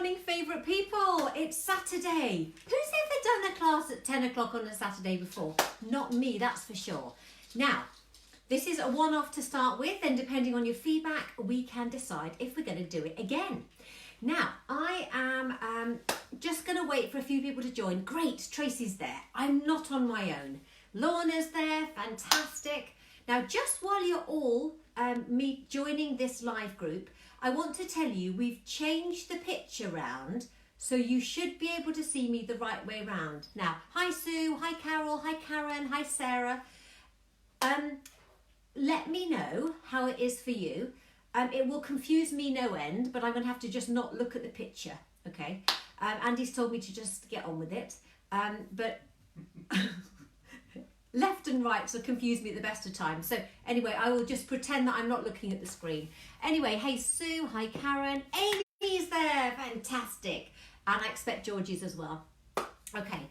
morning, favourite people. It's Saturday. Who's ever done a class at 10 o'clock on a Saturday before? Not me, that's for sure. Now, this is a one-off to start with, and depending on your feedback, we can decide if we're going to do it again. Now, I am just going to wait for a few people to join. Great, Tracy's there. I'm not on my own. Lorna's there, fantastic. Now, just while you're all joining this live group, I want to tell you we've changed the picture around, so you should be able to see me the right way round. Now, hi Sue, hi Carol, hi Karen, hi Sarah. Let me know how it is for you. It will confuse me no end, but I'm going to have to just not look at the picture, okay? Andy's told me to just get on with it, but left and right will confuse me at the best of times. So anyway, I will just pretend that I'm not looking at the screen. Anyway, hey Sue, hi Karen, Amy's there, fantastic. And I expect Georgie's as well. Okay,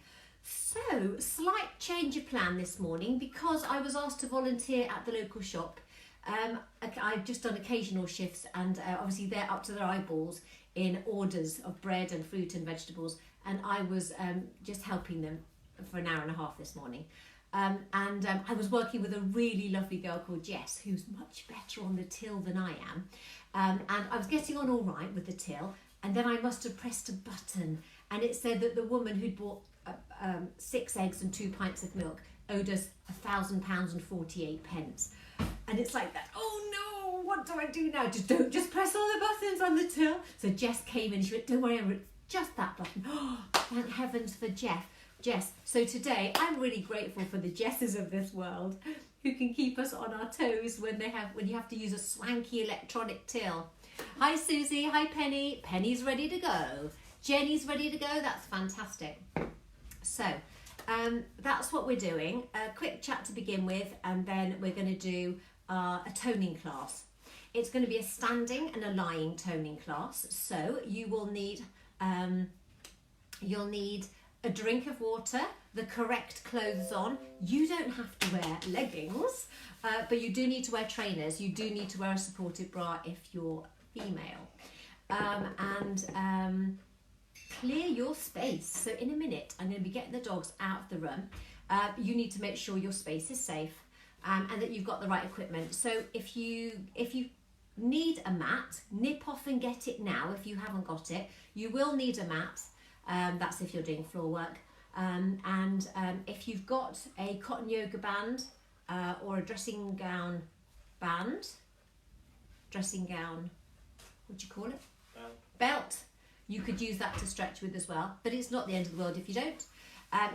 so slight change of plan this morning because I was asked to volunteer at the local shop. I've just done occasional shifts, and obviously they're up to their eyeballs in orders of bread and fruit and vegetables, and I was just helping them for an hour and a half this morning. I was working with a really lovely girl called Jess, who's much better on the till than I am. And I was getting on all right with the till, and then I must have pressed a button, and it said that the woman who'd bought 6 eggs and 2 pints of milk owed us £1,000 and 48 pence. And it's like that, oh no, what do I do now? Don't just press all the buttons on the till. So Jess came in and she went, don't worry, just that button. Oh, thank heavens for Jess. So today I'm really grateful for the Jesses of this world who can keep us on our toes when you have to use a swanky electronic till. Hi Susie, hi Penny. Penny's ready to go. Jenny's ready to go. That's fantastic. So that's what we're doing. A quick chat to begin with, and then we're going to do a toning class. It's going to be a standing and a lying toning class. So you will need you'll need a drink of water, the correct clothes on. You don't have to wear leggings, but you do need to wear trainers. You do need to wear a supported bra if you're female. Clear your space. So in a minute, I'm going to be getting the dogs out of the room. You need to make sure your space is safe and that you've got the right equipment. So if you need a mat, nip off and get it now if you haven't got it. You will need a mat. That's if you're doing floor work. If you've got a cotton yoga band or a dressing gown band, what do you call it? Belt. You could use that to stretch with as well, but it's not the end of the world if you don't.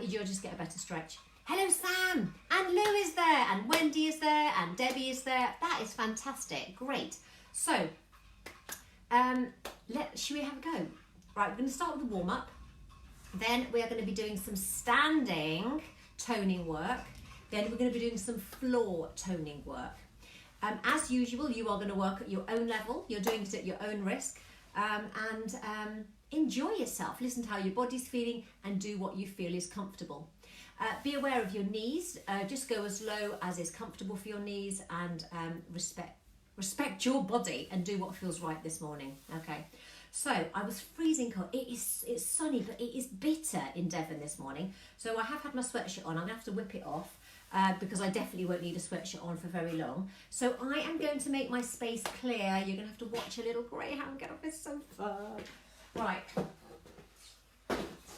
You'll just get a better stretch. Hello Sam, and Lou is there, and Wendy is there, and Debbie is there. That is fantastic, great. So, should we have a go? Right, we're going to start with the warm-up. Then we are going to be doing some standing toning work. Then we're going to be doing some floor toning work. As usual, you are going to work at your own level. You're doing it at your own risk. Enjoy yourself. Listen to how your body's feeling and do what you feel is comfortable. Be aware of your knees. Just go as low as is comfortable for your knees, and respect your body and do what feels right this morning. Okay. So I was freezing cold. It's sunny, but it is bitter in Devon this morning. So I have had my sweatshirt on. I'm gonna have to whip it off because I definitely won't need a sweatshirt on for very long. So I am going to make my space clear. You're gonna have to watch a little greyhound get off his sofa. Right.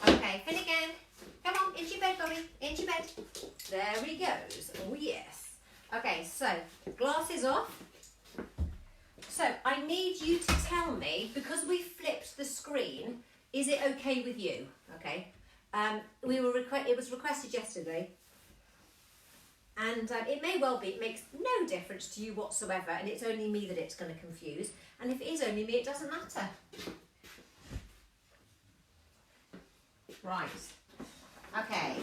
Okay, Finnegan. Come on, into your bed, Bobby. Into your bed. There he goes. Oh yes. Okay, so glasses off. So I need you to tell me, because we flipped the screen, is it okay with you? Okay. It was requested yesterday, and it may well be. It makes no difference to you whatsoever, and it's only me that it's going to confuse. And if it is only me, it doesn't matter. Right. Okay.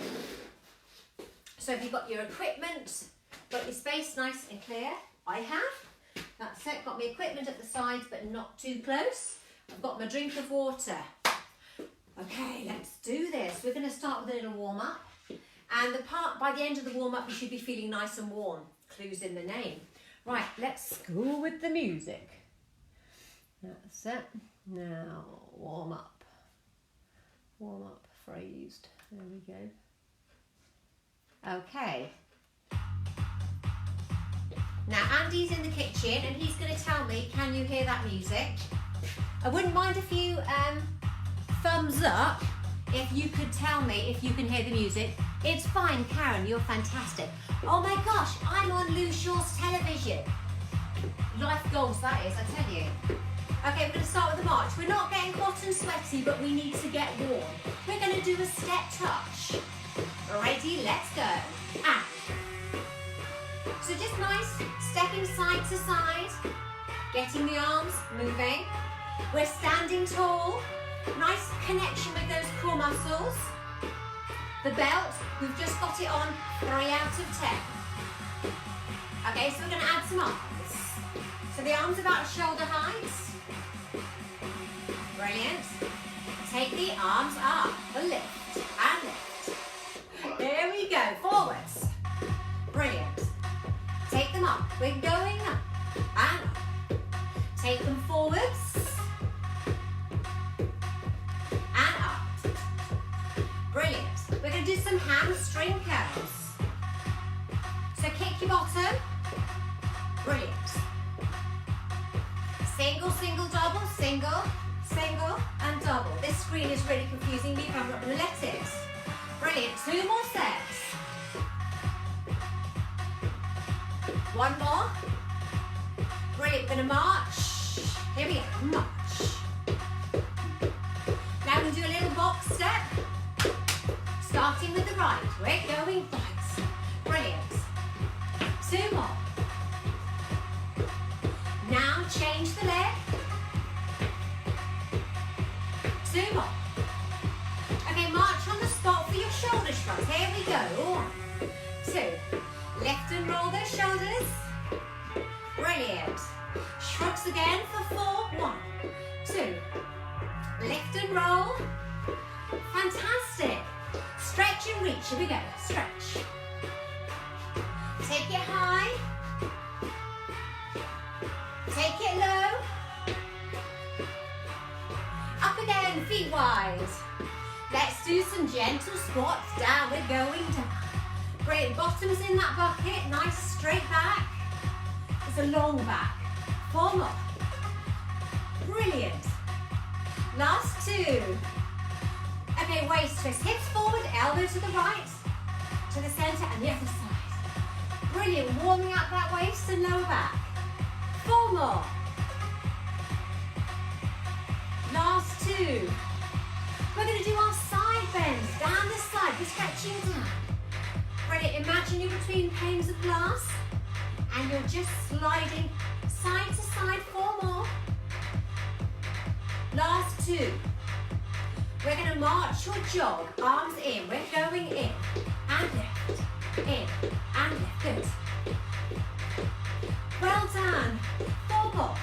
So have you got your equipment? Got your space nice and clear? I have. That's it, got my equipment at the sides but not too close. I've got my drink of water. Okay, let's do this. We're going to start with a little warm up. And by the end of the warm up, you should be feeling nice and warm. Clues in the name. Right, let's go with the music. That's it. Now, warm up. Warm up phrased. There we go. Okay. Now, Andy's in the kitchen and he's going to tell me, can you hear that music? I wouldn't mind if you thumbs up if you could tell me if you can hear the music. It's fine, Karen, you're fantastic. Oh my gosh, I'm on Lou Shaw's television. Life goals, that is, I tell you. Okay, we're going to start with the march. We're not getting hot and sweaty, but we need to get warm. We're going to do a step touch. Ready, let's go. And. So just nice, stepping side to side, getting the arms moving. We're standing tall. Nice connection with those core muscles. The belt, we've just got it on 3 out of 10. Okay, so we're going to add some arms. So the arms about shoulder height. Brilliant. Take the arms up, lift and lift. There we go, forwards. Brilliant. Take them up, we're going up and up. Take them forwards and up. Brilliant. We're going to do some hamstring curls. So kick your bottom. Brilliant. Single, single, double, single, single and double. This screen is really confusing me, but I'm not going to let it. Brilliant. 2 more sets. 1 more. Brilliant. We're going to march. Here we go. March. Now we're going to do a little box step. Starting with the right. We're going right. Brilliant. 2 more. Now change the leg. 2 more. Okay, march on the spot for your shoulder shrugs. Here we go. 1, 2. Lift and roll those shoulders. Brilliant. Shrugs again for 4. 1, 2. Lift and roll. Fantastic. Stretch and reach. Here we go. Stretch. Take it high. Take it low. Up again, feet wide. Let's do some gentle squats down. We're going down. Great, bottom's in that bucket. Nice straight back. It's a long back. 4 more. Brilliant. Last 2. Okay, waist twist. Hips forward, elbow to the right, to the center and the other side. Brilliant. Warming up that waist and lower back. 4 more. Last 2. We're going to do our side bends down the side. We're stretching down. Brilliant. Imagine you're between panes of glass and you're just sliding side to side. 4 more. Last 2. We're going to march or jog. Arms in. We're going in and lift. In and lift. Good. Well done. 4 more.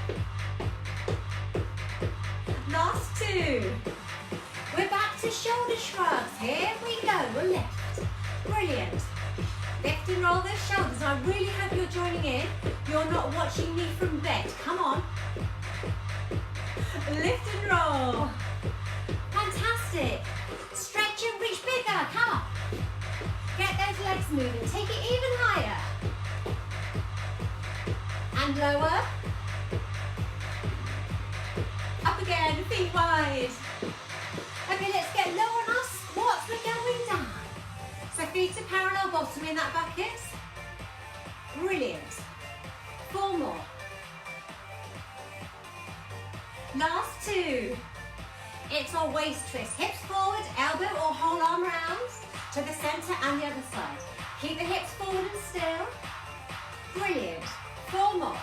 Last 2. We're back to shoulder shrugs. Here we go. We'll lift. Brilliant. Lift and roll those shoulders. I really hope you're joining in. You're not watching me from bed. Come on. Lift and roll. Fantastic. Stretch and reach bigger. Come on. Get those legs moving. Take it even higher. And lower. Up again, feet wide. Okay, let's get low on our squats. We're going down. So feet are parallel bottom in that bucket. Brilliant. 4 more. Last 2. It's our waist twist. Hips forward, elbow or whole arm round to the center and the other side. Keep the hips forward and still. Brilliant. 4 more.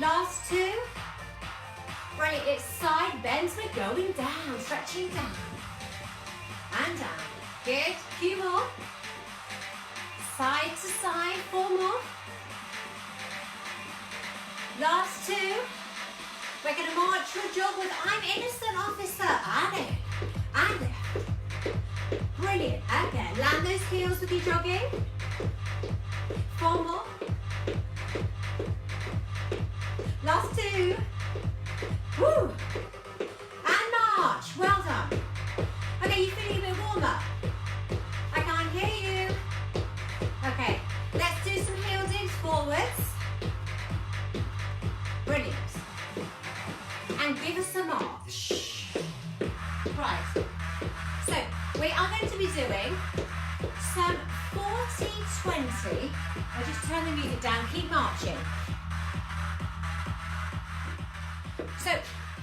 Last 2. Brilliant. It's side bends. We're going down, stretching down and down. Good. Few more. Side to side. 4 more. Last 2. We're going to march or jog with I'm innocent officer. And in. And lift. Brilliant. Again. Land those heels with your jogging. 4 more. Last 2. 2. Woo. And march. Well done. Okay, you feeling a bit warmer? I can't hear you. Okay, let's do some heel digs forwards. Brilliant. And give us a march. Right. So, we are going to be doing some 40-20. I'll just turn the music down, keep marching. So,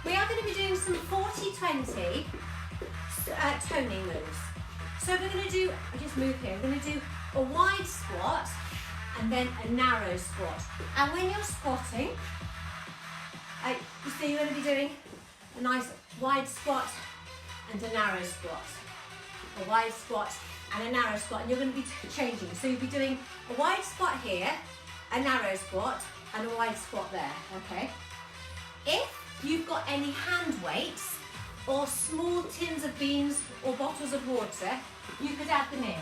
we are going to be doing some 40-20 toning moves. So we're going to do, I'll just move here, we're going to do a wide squat and then a narrow squat. And when you're squatting, so you're going to be doing a nice wide squat and a narrow squat. A wide squat and a narrow squat, and you're going to be changing. So you'll be doing a wide squat here, a narrow squat, and a wide squat there, okay? If you've got any hand weights or small tins of beans or bottles of water, you could add them in.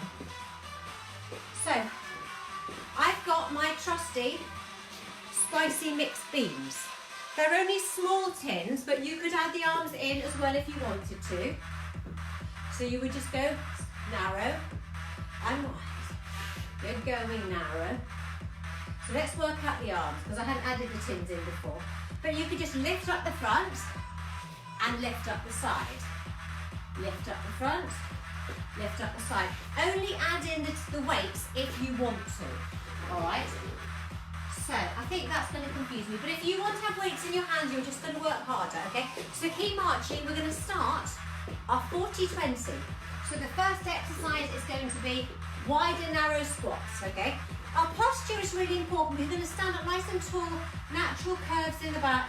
So, I've got my trusty spicy mixed beans. They're only small tins, but you could add the arms in as well if you wanted to. So you would just go narrow and wide. You're going narrow. So let's work out the arms, because I hadn't added the tins in before. But you could just lift up the front and lift up the side. Lift up the front, lift up the side. Only add in the weights if you want to, all right? So, I think that's going to confuse me, but if you want to have weights in your hands, you're just going to work harder, okay? So keep marching. We're going to start our 40-20. So the first exercise is going to be wide and narrow squats, okay? Our posture is really important. We're going to stand up nice and tall, natural curves in the back,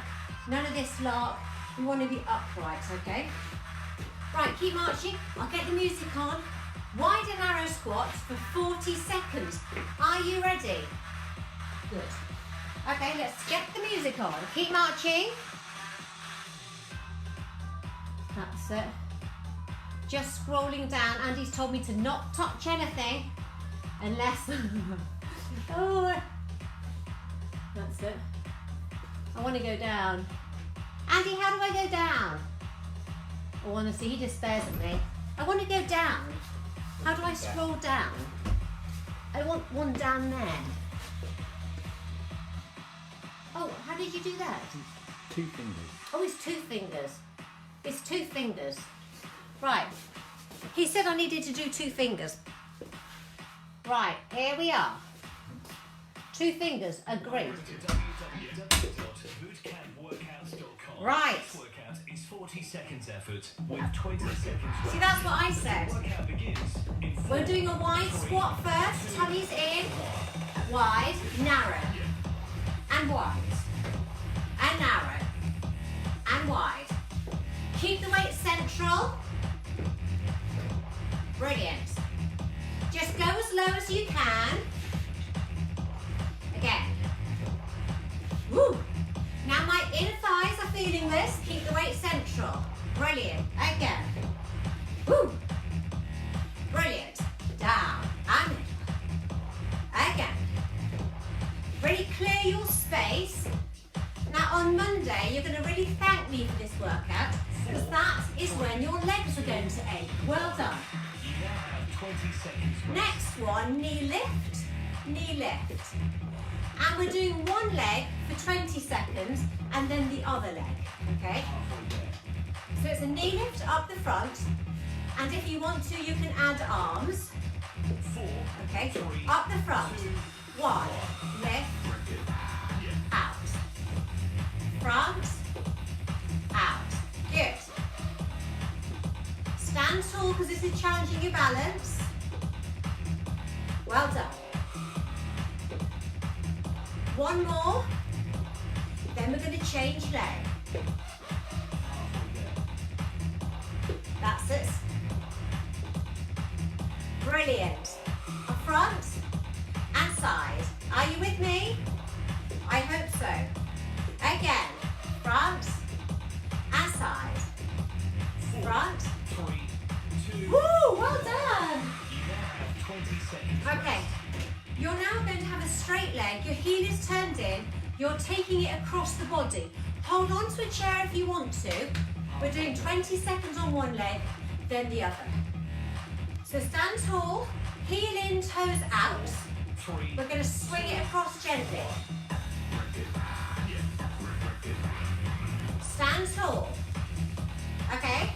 none of this lark. We want to be upright, okay? Right, keep marching. I'll get the music on. Wide and narrow squats for 40 seconds. Are you ready? Good. Okay, let's get the music on. Keep marching. That's it. Just scrolling down. Andy's told me to not touch anything unless... Oh, that's it. I want to go down. Andy, how do I go down? Oh, honestly, he just stares at me. I want to go down. How do I scroll down? I want one down there. Oh, how did you do that? 2 fingers. Oh, it's 2 fingers. It's 2 fingers. Right. He said I needed to do 2 fingers. Right, here we are. 2 fingers, agreed. Right. Workout is 40 seconds effort with 20 seconds. See, that's what I said. Workout begins in 4. We're doing a wide squat first. Tummies in. Wide, narrow. And wide. And narrow. And wide. Keep the weight central. Brilliant. Just go as low as you can. Again. Woo. Now my inner thighs are feeling this. Keep the weight central. Brilliant. Again. Woo. Brilliant. Down. And again. Really clear your space. Now on Monday, you're going to really thank me for this workout, because that is when your legs are going to ache. Well done. You now have 20 seconds. Next one, knee lift, knee lift. And we're doing one leg for 20 seconds and then the other leg, okay? So it's a knee lift up the front, and if you want to, you can add arms. 4, Okay, 3, up the front. 2, 1, lift, out. Front, out. Good. Stand tall because this is challenging your balance. Well done. One more, then we're going to change leg. That's it. Brilliant. A front and side. Are you with me? I hope so. Again, front and side. Front. 3, 2. Woo, well done. You now have 20 seconds. Okay, you're now going to have a straight leg. Your heel is turned in. You're taking it across the body. Hold on to a chair if you want to. We're doing 20 seconds on one leg, then the other. So stand tall, heel in, toes out. We're going to swing it across gently. Stand tall. Okay?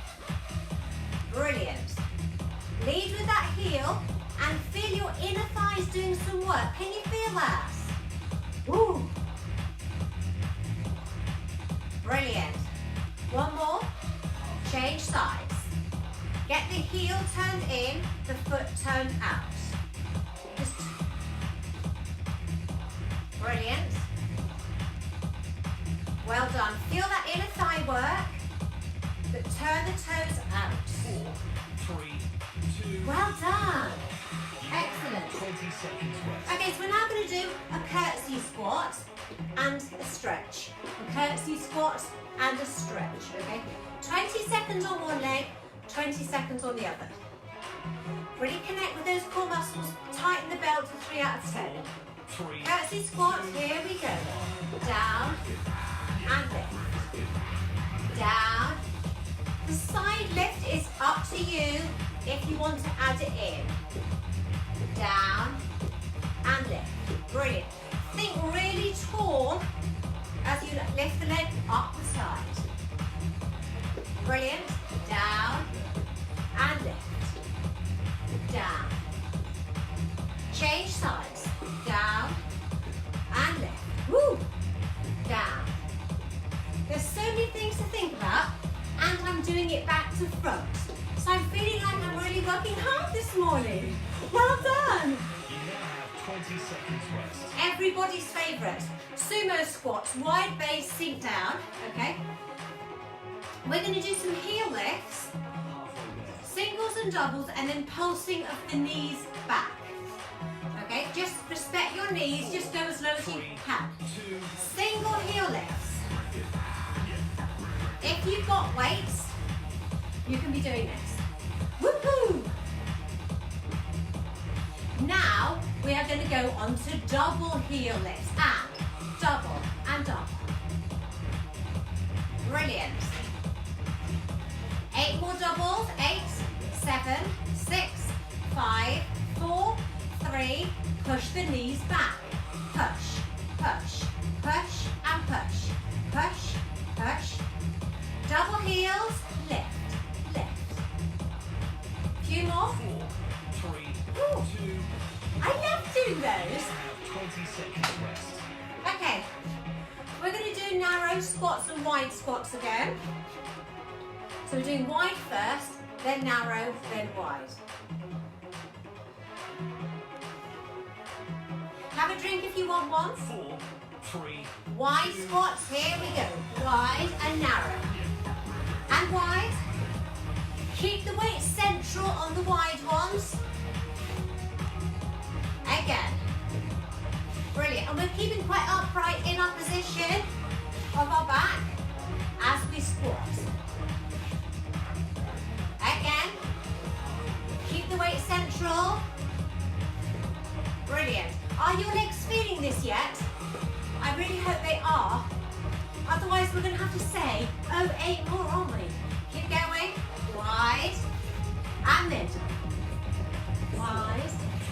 Brilliant. Lead with that heel and feel your inner thighs doing some work. Can you feel that? Woo! Brilliant. One more. Change sides. Get the heel turned in, the foot turned out. Just brilliant. Well done. Feel that inner thigh work, but turn the toes out. 4, 3, 2. Well done. Excellent. 20 seconds rest. Okay, so we're now going to do a curtsy squat and a stretch. A curtsy squat and a stretch, okay? 20 seconds on one leg, 20 seconds on the other. Really connect with those core muscles, tighten the belt to 3 out of 10. 3. Curtsy squat, here we go. Down and lift. Down. The side lift is up to you if you want to add it in. Down and lift. Brilliant. Think really tall as you lift the leg up the side. Brilliant. Down and lift. Down. Change sides. Down and lift. Woo! Down. There's so many things to think about, and I'm doing it back to front. So I'm feeling like I'm really working hard this morning. Well done. You now have 20 seconds rest. Everybody's favourite. Sumo squats, wide base, sink down, okay? We're going to do some heel lifts, singles and doubles, and then pulsing of the knees back. Okay, just respect your knees, just go as low as you can. Single heel lifts. If you've got weights, you can be doing this. Woohoo! Now, we are going to go on to double heel lifts. And double and double. Brilliant. 8 more doubles. 8, 7, 6, 5, 4, 3. Push the knees back. Push, push, push, and push. Push, push. Double heels, lift, lift. Few more. 4, 3, Ooh. 2. I love doing those. 20 seconds rest. Okay, we're going to do narrow squats and wide squats again. So we're doing wide first, then narrow, then wide. Have a drink if you want one. 4, 3. Wide squats, here we go. Wide and narrow. And wide. Keep the weight central on the wide ones. Again. Brilliant. And we're keeping quite upright in our position of our back as we squat. Again. Keep the weight central. Brilliant. Are your legs feeling this yet? I really hope they are. Otherwise we're going to have to say, oh, 8 more, aren't we? Keep going. Wide. And mid. Wide.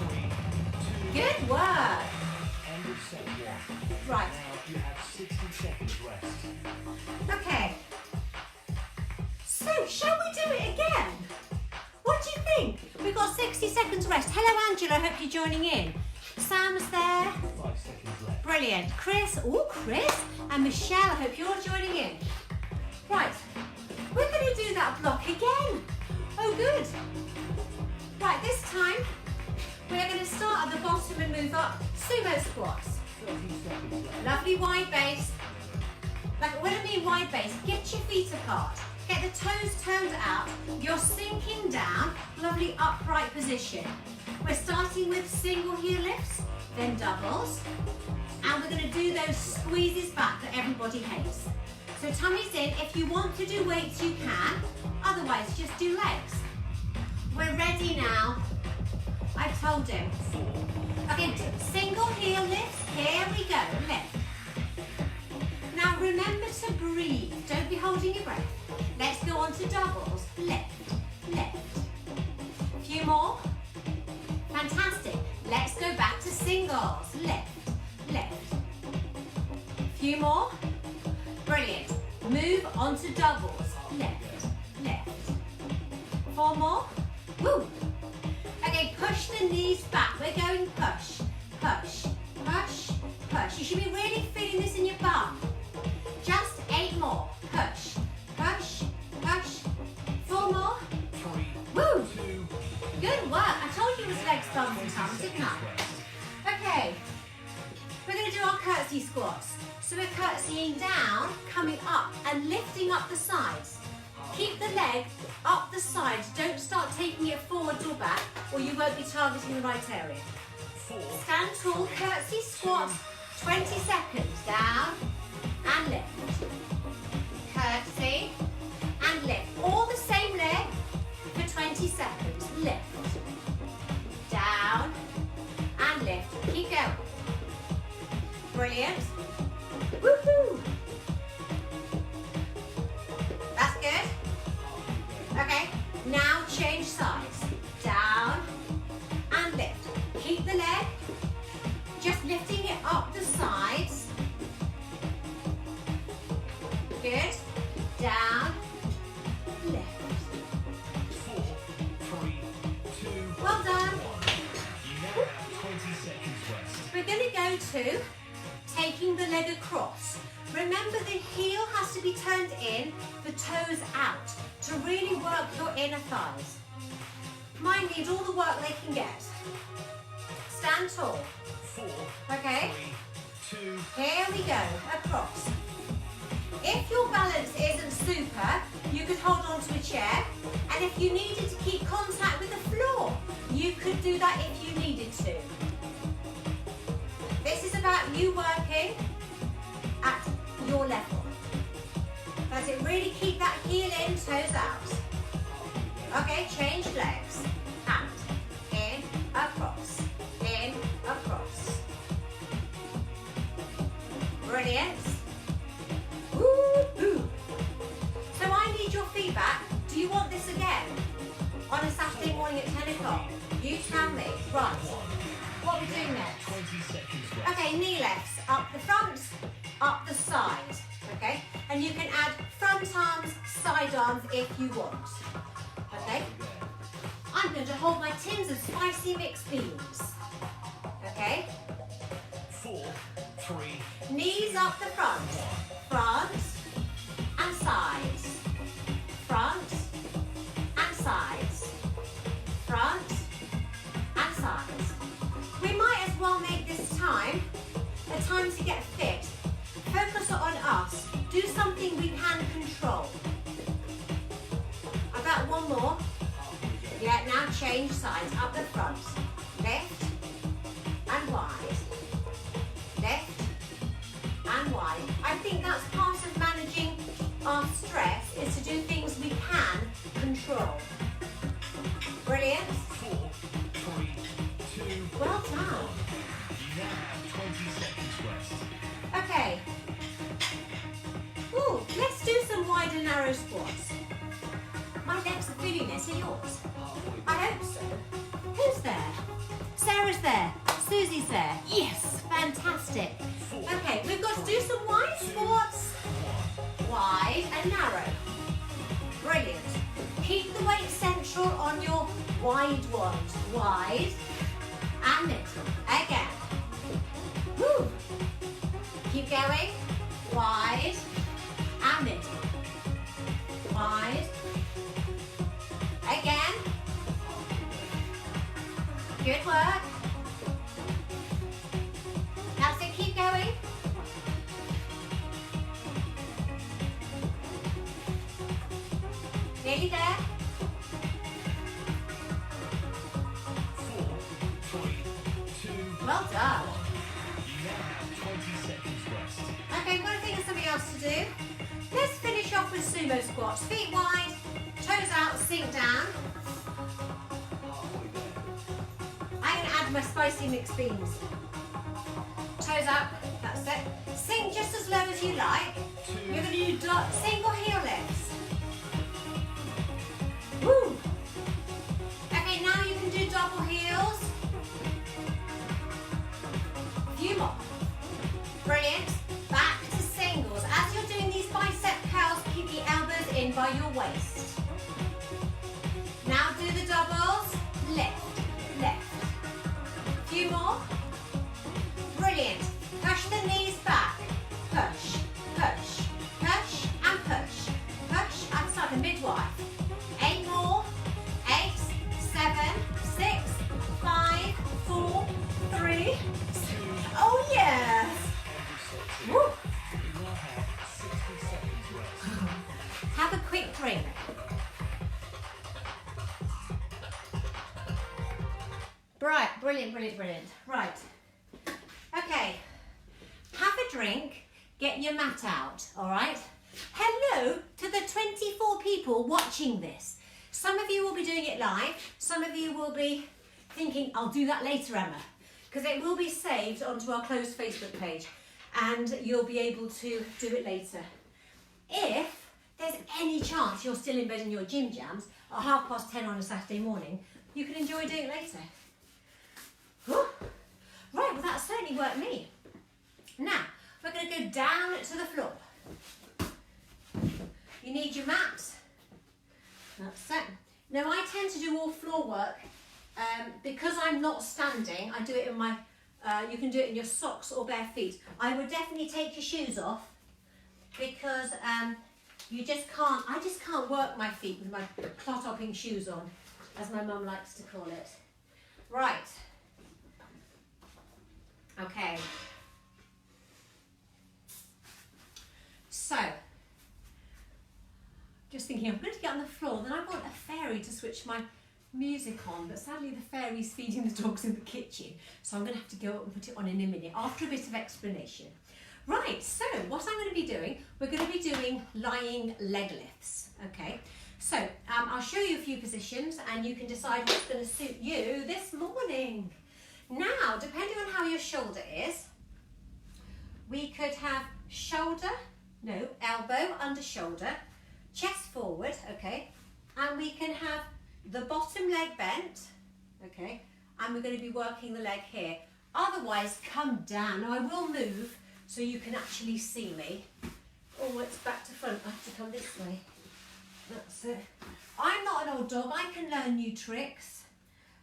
3, 2. Good work. End of set 1. Right. Now you have 60 seconds rest. Okay. So, shall we do it again? What do you think? We've got 60 seconds rest. Hello, Angela. Hope you're joining in. Sam's there. 5 seconds left. Brilliant. Chris. Oh, Chris. And Michelle. I hope you're joining in. Right. We're going to do that block again. Oh, good. Right, this time, we're going to start at the bottom and move up. Sumo squats. 30 seconds left. Lovely wide base. Like, when I mean wide base, get your feet apart. Get the toes turned out. You're sinking down. Lovely upright position. We're starting with single heel lifts, then doubles. And we're going to do those squeezes back that everybody hates. So tummy's in. If you want to do weights, you can. Otherwise, just do legs. We're ready now. I told him. Okay, single heel lifts. Here we go. Lift. Now remember to breathe. Don't be holding your breath. Let's go on to doubles. Left, left. A few more. Fantastic. Let's go back to singles. Left, left. A few more. Brilliant. Move on to doubles. Left, left. 4 more. Woo. Okay, push the knees back. We're going push, push, push, push. You should be really feeling this in your bum. Just 8 more. Push, push, push. 4 more. 3, Woo. 2, Good work. I told you it was legs, bums and tums, didn't I? Okay. We're going to do our curtsy squats. So we're curtsying down, coming up and lifting up the sides. Keep the leg up the sides. Don't start taking it forwards or back or you won't be targeting the right area. 4, Stand tall, curtsy squat, 20 seconds. Down and lift. Curtsy and lift. All the same leg for 20 seconds. Lift. Down and lift. Keep going. Brilliant. Woohoo! That's good. Okay, now change sides. Down and lift. Keep the leg, just lifting it up the sides. Good. Down, lift. 4, 3, 2, Well done. 1. You now have 20 seconds rest. We're going to go to taking the leg across. Remember the heel has to be turned in, the toes out, to really work your inner thighs. Mine need all the work they can get. Stand tall. 4, Okay, 3, 2, here we go, across. If your balance isn't super, you could hold on to a chair, and if you needed to keep contact with the floor, you could do that if you needed to. This is about you working at your level. Does it really keep that heel in, toes out? Okay, change legs. And in, across, in, across. Brilliant. Woo-hoo. So I need your feedback. Do you want this again? On a Saturday morning at 10 o'clock? You tell me. Right. What are we doing next? 20 seconds rest. Okay, knee lifts. Up the front, up the side. Okay? And you can add front arms, side arms if you want. Okay? I'm going to hold my tins of spicy mixed beans. Okay? 4, 3, Knees up the front. Front and sides. Front and sides. Front and sides. We might as well make this time a time to get fit. Focus on us. Do something we can control. I've got one more. Yeah, now change sides. Up the front. Lift and wide. Lift and wide. I think that's part of managing our stress, is to do things we can control. Brilliant. 4, 3, 2, Well done. You now have 20 seconds rest. Okay. Ooh, let's do some wide and narrow squats. My legs are feeling this. Are yours? I hope so. Who's there? Sarah's there. Susie's there. Yes, fantastic. Okay, we've got to do some wide squats. Wide and narrow. Brilliant. Keep the weight central on your wide ones. Wide and middle. Again. Woo. Keep going. Wide and middle. Wide. Again. Good work. That's it, keep going. Nearly there. 4, 3, 2, Well done. You now have 20 seconds rest. Okay, we've got to think of something else to do. Let's finish off with sumo squats. Feet wide, toes out, sink down. I'm going to add my spicy mixed beans. Toes up, That's it. Sink just as low as you like. You're going to do single heel lifts. Woo! Okay, now you can do double heels. A few more. Brilliant. Back to singles. As you're doing these bicep curls, keep the elbows in by your waist. Now do the doubles. Lift, lift. A few more. Brilliant. Push the knees back. Push, push, push, and push. Push. That's like a midwife. 8 more. 8, 7, 6, 5, 4, 3. Oh yes. Woo. Have a quick drink. Right, brilliant, brilliant, brilliant. Right. Okay. Have a drink, get your mat out, all right? Hello to the 24 people watching this. Some of you will be doing it live. Some of you will be thinking, I'll do that later, Emma, because it will be saved onto our closed Facebook page and you'll be able to do it later. If there's any chance you're still in bed in your gym jams at 10:30 on a Saturday morning, you can enjoy doing it later. Whew. Right, well that certainly worked me. Now, we're going to go down to the floor. You need your mat. That's it. Now I tend to do all floor work because I'm not standing. I do it in my, you can do it in your socks or bare feet. I would definitely take your shoes off because you just can't, I just can't work my feet with my clot-hopping shoes on, as my mum likes to call it. Right. Okay. So, just thinking I'm going to get on the floor, then I want a fairy to switch my music on, but sadly the fairy's feeding the dogs in the kitchen, so I'm going to have to go up and put it on in a minute after a bit of explanation. Right, so what I'm going to be doing, we're going to be doing lying leg lifts, okay? So, I'll show you a few positions and you can decide what's going to suit you this morning. Now, depending on how your shoulder is, we could have elbow under shoulder, chest forward, okay, and we can have the bottom leg bent, okay, and we're going to be working the leg here. Otherwise, come down. Now I will move so you can actually see me. Oh, it's back to front. I have to come this way. That's it. I'm not an old dog. I can learn new tricks.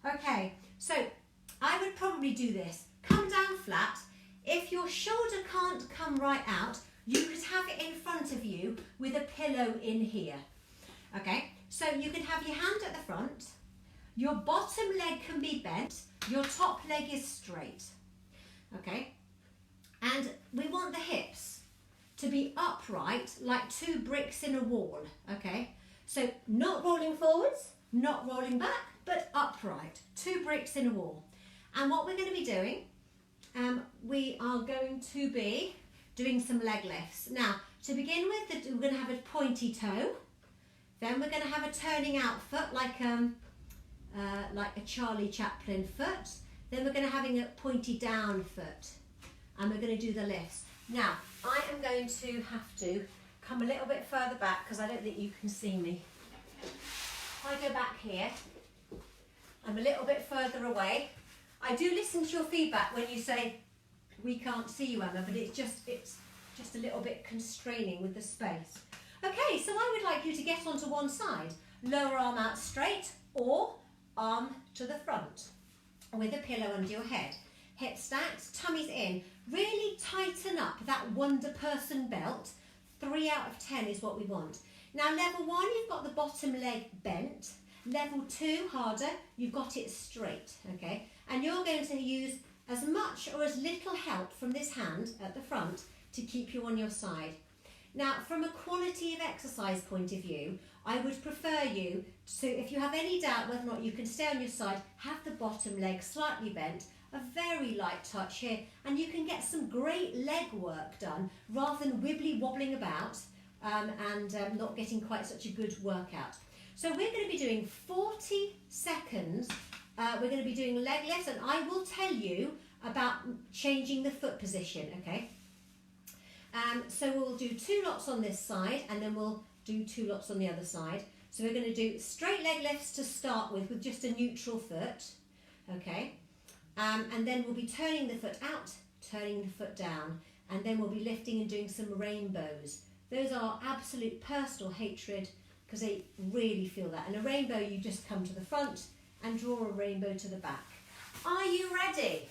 Okay, so I would probably do this. Come down flat. If your shoulder can't come right out, you could have it in front of you with a pillow in here. Okay, so you can have your hand at the front, your bottom leg can be bent, your top leg is straight. Okay, and we want the hips to be upright like 2 bricks in a wall. Okay, so not rolling forwards, not rolling back, but upright, 2 bricks in a wall. And what we're going to be doing, we are going to be doing some leg lifts. Now, to begin with, we're going to have a pointy toe. Then we're going to have a turning out foot, like a Charlie Chaplin foot. Then we're going to have a pointy down foot. And we're going to do the lifts. Now, I am going to have to come a little bit further back because I don't think you can see me. If I go back here, I'm a little bit further away. I do listen to your feedback when you say, we can't see you, Emma, but it's just a little bit constraining with the space. Okay, so I would like you to get onto one side. Lower arm out straight or arm to the front with a pillow under your head. Hip stacked, tummies in. Really tighten up that Wonder Person belt. 3 out of 10 is what we want. Now level 1, you've got the bottom leg bent. Level 2, harder, you've got it straight, okay? And you're going to use as much or as little help from this hand at the front to keep you on your side. Now, from a quality of exercise point of view, I would prefer you to, if you have any doubt whether or not you can stay on your side, have the bottom leg slightly bent, a very light touch here, and you can get some great leg work done rather than wibbly wobbling about and not getting quite such a good workout. So we're going to be doing 40 seconds. We're going to be doing leg lifts, and I will tell you about changing the foot position, okay? So we'll do 2 lots on this side and then we'll do 2 lots on the other side. So we're going to do straight leg lifts to start with just a neutral foot, okay? And then we'll be turning the foot out, turning the foot down, and then we'll be lifting and doing some rainbows. Those are absolute personal hatred because they really feel that. And a rainbow, you just come to the front and draw a rainbow to the back. Are you ready?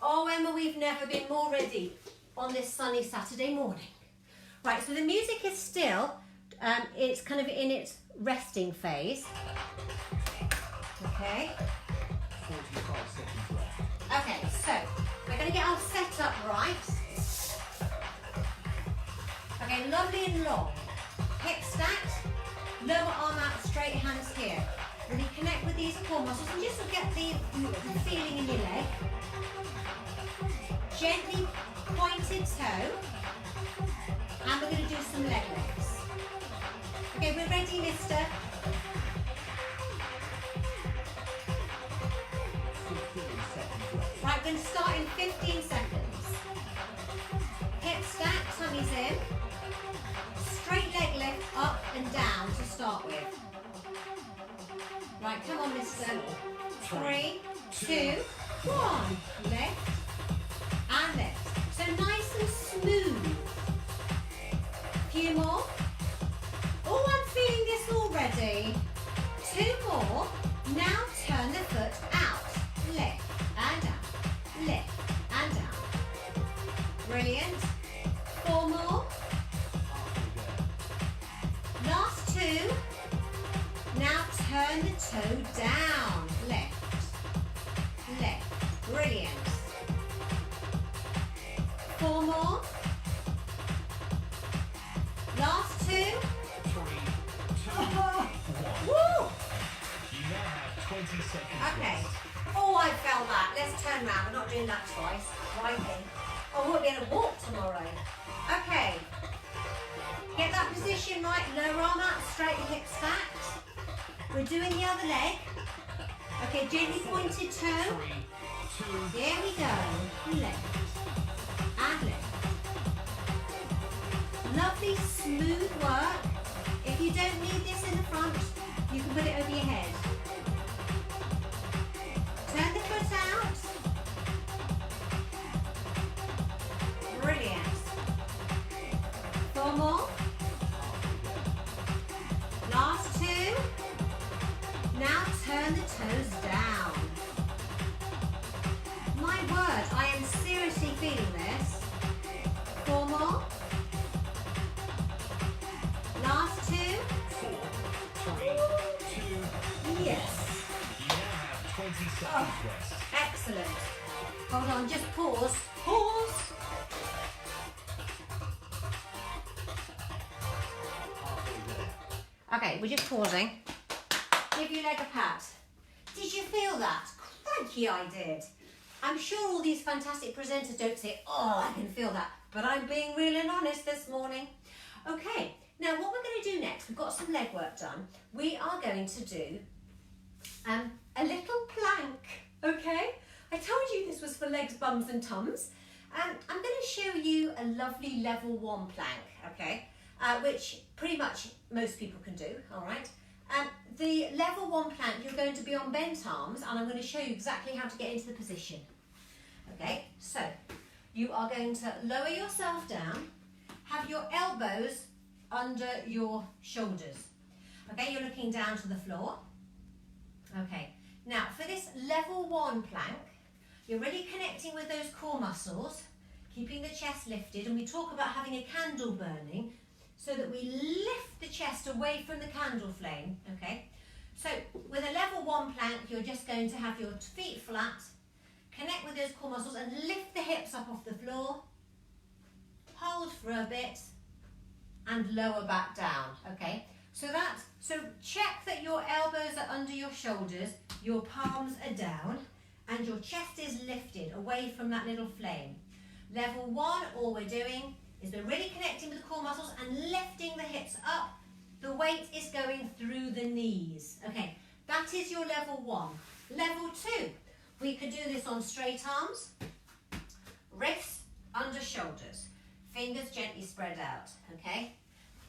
Oh, Emma, we've never been more ready on this sunny Saturday morning. Right, so the music is still, it's kind of in its resting phase. Okay. 45 seconds left. Okay, so we're going to get our set up right. Okay, lovely and long. Hip stacked, lower arm out, straight hands here. Really connect with these core muscles and just get the feeling in your leg. Gently pointed toe. And we're going to do some leg lifts. Okay, we're ready, mister. 15 seconds left. Right, we're going to start in 15 seconds. Hip stack, tummies in. Straight leg lift up and down to start with. Right, come on, mister. 3, 2, 1. Lift and lift. So nice and smooth. Few more. Oh, I'm feeling this already. 2 more. Now turn the foot out. Lift and down. Lift and down. Brilliant. 4 more. Last 2. Now turn the toe down. Lift. Lift. Brilliant. 4 more. Last 2. 3, 2, 1. Woo! You now have 20 seconds Okay. left. Oh, I felt that. Let's turn round. We're not doing that twice. Wiping. Oh, we won't be able to walk tomorrow. Okay. Get that position right. Lower arm out, straight hip stacked. We're doing the other leg. Okay, gently pointed toe. 3, 2, Here we go. Lift. And lift. Lovely smooth work. If you don't need this in the front, you can put it over your head. Turn the foot out. Brilliant. 4 more. Last 2. Now turn the toes down. My word, I am seriously feeling this. 4 more. Last 2. 4, 3, 2. Yes. You now have 20 seconds left. Excellent. Hold on, just pause. Pause. Halfway there. Okay, we're just pausing. Give your leg a pat. Did you feel that? Crikey, I did. I'm sure all these fantastic presenters don't say, oh, I can feel that. But I'm being real and honest this morning. Okay, now what we're going to do next, we've got some leg work done. We are going to do a little plank, okay? I told you this was for legs, bums and tums. I'm going to show you a lovely level 1 plank, okay? Which pretty much most people can do, all right? The level 1 plank, you're going to be on bent arms and I'm going to show you exactly how to get into the position. Okay, so you are going to lower yourself down, have your elbows under your shoulders. Okay, you're looking down to the floor. Okay, now for this level 1 plank, you're really connecting with those core muscles, keeping the chest lifted, and we talk about having a candle burning so that we lift the chest away from the candle flame, okay? So with a level 1 plank, you're just going to have your feet flat, connect with those core muscles and lift the hips up off the floor, hold for a bit and lower back down, okay? So check that your elbows are under your shoulders, your palms are down and your chest is lifted away from that little flame. Level 1, all we're doing is we're really connecting with the core muscles and lifting the hips up. The weight is going through the knees. Okay, that is your level 1. Level 2, we could do this on straight arms, wrists under shoulders. Fingers gently spread out, okay?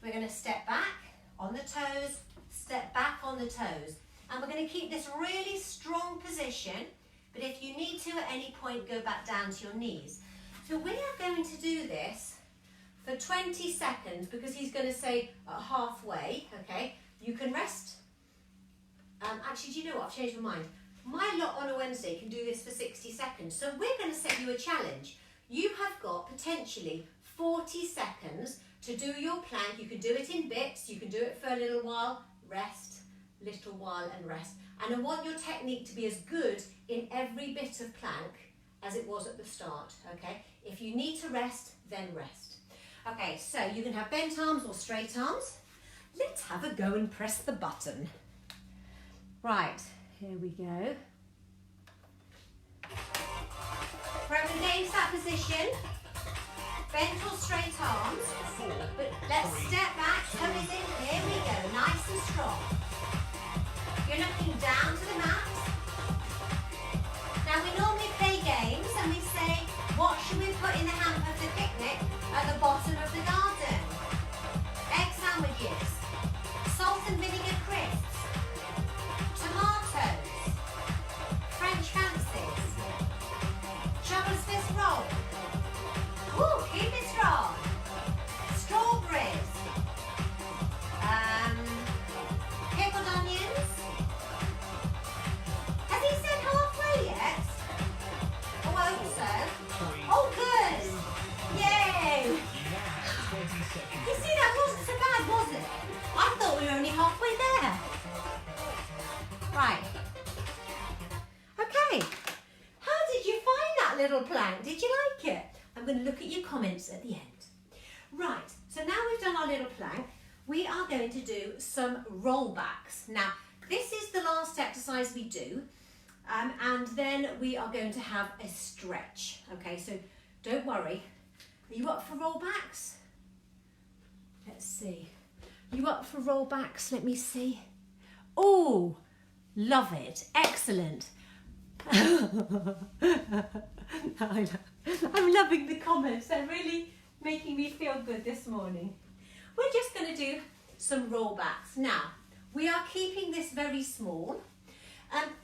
We're going to step back on the toes, step back on the toes. And we're going to keep this really strong position, but if you need to at any point, go back down to your knees. So we are going to do this for 20 seconds because he's going to say halfway, okay? You can rest. Actually, do you know what? I've changed my mind. My lot on a Wednesday can do this for 60 seconds. So we're going to set you a challenge. You have got potentially 40 seconds to do your plank. You can do it in bits. You can do it for a little while, rest, little while and rest. And I want your technique to be as good in every bit of plank as it was at the start, okay? If you need to rest, then rest. Okay, so you can have bent arms or straight arms. Let's have a go and press the button. Right, here we go. Right, we're getting to that position. Bent or straight arms. But let's step back, toes in. Here we go, nice and strong. You're looking down to the mat. Now we normally play games and we say, what should we put in the hamper for the picnic at the bottom of the garden? Egg sandwiches, salt and vinegar crisps, tomatoes, French fancies, Traveller's Fist roll. Ooh, keep it strong. Strawberries, pickled onions. Has he said halfway yet? Oh, I hope so. Oh, good. Yay. You see, that wasn't so bad, was it? I thought we were only halfway there. Right. Okay. How did you find that little plank? Did you like it? I'm going to look at your comments at the end. Right. So now we've done our little plank, we are going to do some rollbacks. Now, this is the last exercise we do, and then we are going to have a stretch. Okay, so don't worry. Are you up for rollbacks? Let's see. You up for rollbacks? Let me see. Oh, love it. Excellent. I'm loving the comments. They're really making me feel good this morning. We're just going to do some rollbacks. Now, we are keeping this very small.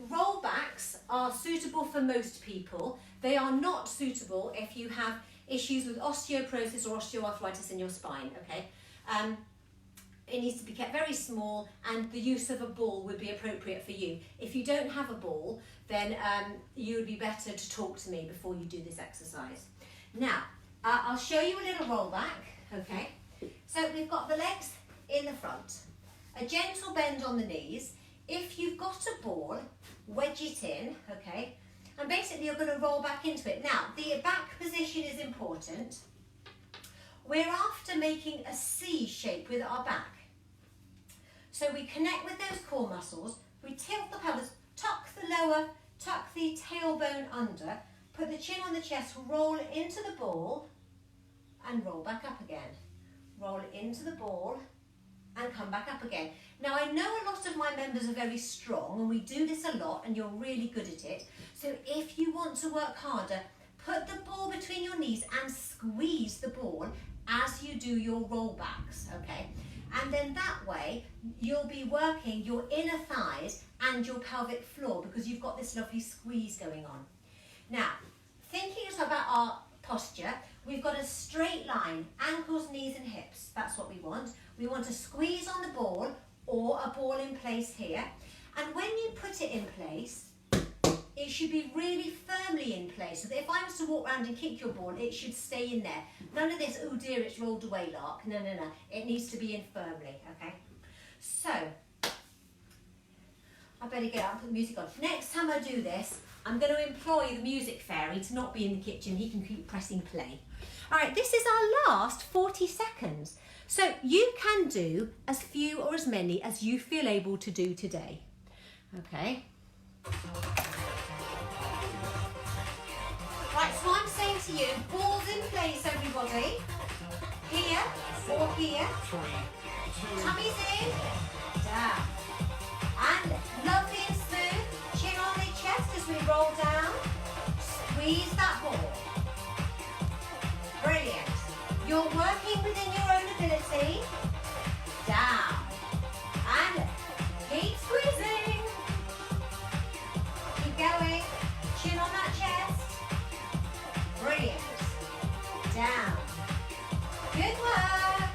Rollbacks are suitable for most people. They are not suitable if you have issues with osteoporosis or osteoarthritis in your spine, okay? It needs to be kept very small, and the use of a ball would be appropriate for you. If you don't have a ball, then you would be better to talk to me before you do this exercise. Now, I'll show you a little rollback, okay? So we've got the legs in the front, a gentle bend on the knees. If you've got a ball, wedge it in, okay? And basically you're going to roll back into it. Now, the back position is important. We're after making a C shape with our back. So we connect with those core muscles, we tilt the pelvis, tuck the tailbone under, put the chin on the chest, roll into the ball and roll back up again. Roll into the ball and come back up again. Now, I know a lot of my members are very strong and we do this a lot and you're really good at it. So if you want to work harder, put the ball between your knees and squeeze the ball as you do your rollbacks, okay? And then that way, you'll be working your inner thighs and your pelvic floor because you've got this lovely squeeze going on. Now, thinking about our posture, we've got a straight line, ankles, knees and hips. That's what we want. We want to squeeze on the ball or a ball in place here. And when you put it in place, it should be really firmly in place. So that if I was to walk around and kick your ball, it should stay in there. None of this, oh dear, it's rolled away, lark. No, no, no. It needs to be in firmly, okay? So, I better get up and put the music on. Next time I do this, I'm going to employ the music fairy to not be in the kitchen. He can keep pressing play. All right, this is our last 40 seconds. So you can do as few or as many as you feel able to do today. Okay. Right, so I'm saying to you, balls in place, everybody. Here or here. Tummy's in. Down. And lovely and smooth. Chin on the chest as we roll down. Squeeze that ball. Brilliant. You're working within your own ability. Down. And keep squeezing. Keep going. Chin on that chest. Brilliant. Down. Good work.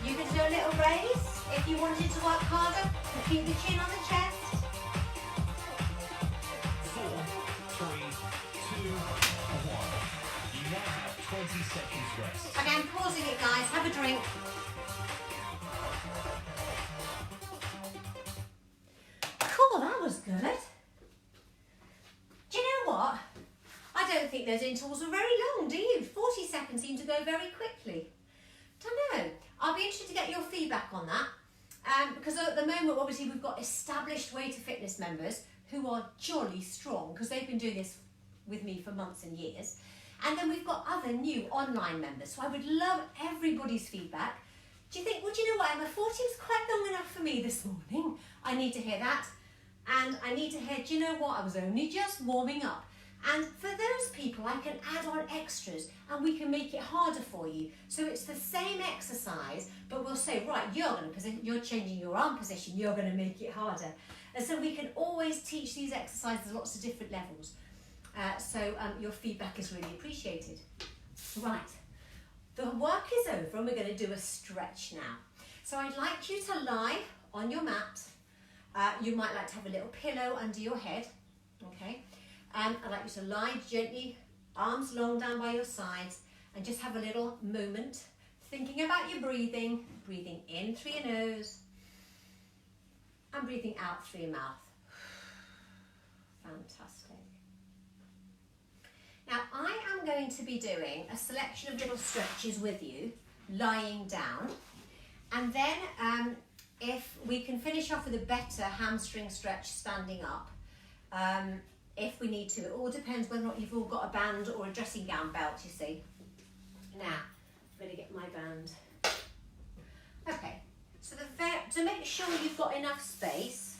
You can do a little raise if you wanted to work harder. Keep the chin on the chest. 4, 3, 2, 1. You now have 20 seconds rest. Okay, I'm pausing it, guys. Have a drink. Cool, that was good. Do you know what? I don't think those intervals were very long, do you? 40 seconds seem to go very quickly. Don't know. I'll be interested to get your feedback on that. Because at the moment, obviously, we've got established Way to Fitness members who are jolly strong because they've been doing this with me for months and years. And then we've got other new online members. So I would love everybody's feedback. Do you think, well, do you know what, Emma, 40 was quite long enough for me this morning. I need to hear that. And I need to hear, do you know what, I was only just warming up. And for those people, I can add on extras and we can make it harder for you. So it's the same exercise, but we'll say, right, you're changing your arm position, you're going to make it harder. And so we can always teach these exercises at lots of different levels. So your feedback is really appreciated. Right, the work is over and we're going to do a stretch now. So I'd like you to lie on your mat. You might like to have a little pillow under your head, okay? I'd like you to lie gently, arms long down by your sides, and just have a little moment thinking about your breathing. Breathing in through your nose and breathing out through your mouth. Fantastic. Now I am going to be doing a selection of little stretches with you, lying down, and then if we can finish off with a better hamstring stretch standing up, if we need to. It all depends whether or not you've all got a band or a dressing gown belt, you see. Now, I'm going to get my band. Okay, so to make sure you've got enough space,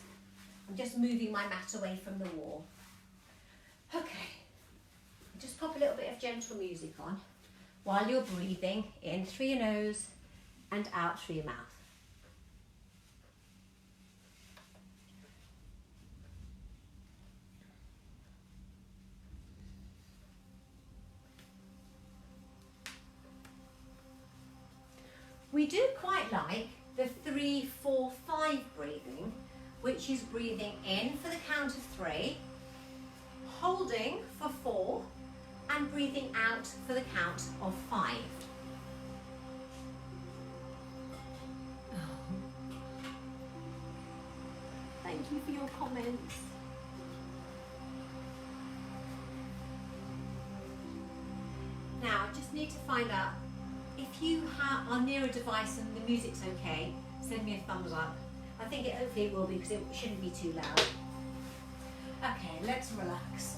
I'm just moving my mat away from the wall. Okay, just pop a little bit of gentle music on while you're breathing in through your nose and out through your mouth. We do quite like the 3, 4, 5 breathing, which is breathing in for the count of 3, holding for 4, and breathing out for the count of 5. Thank you for your comments. Now, I just need to find out if you are near a device and the music's okay, send me a thumbs up. I think hopefully it will be because it shouldn't be too loud. Okay, let's relax.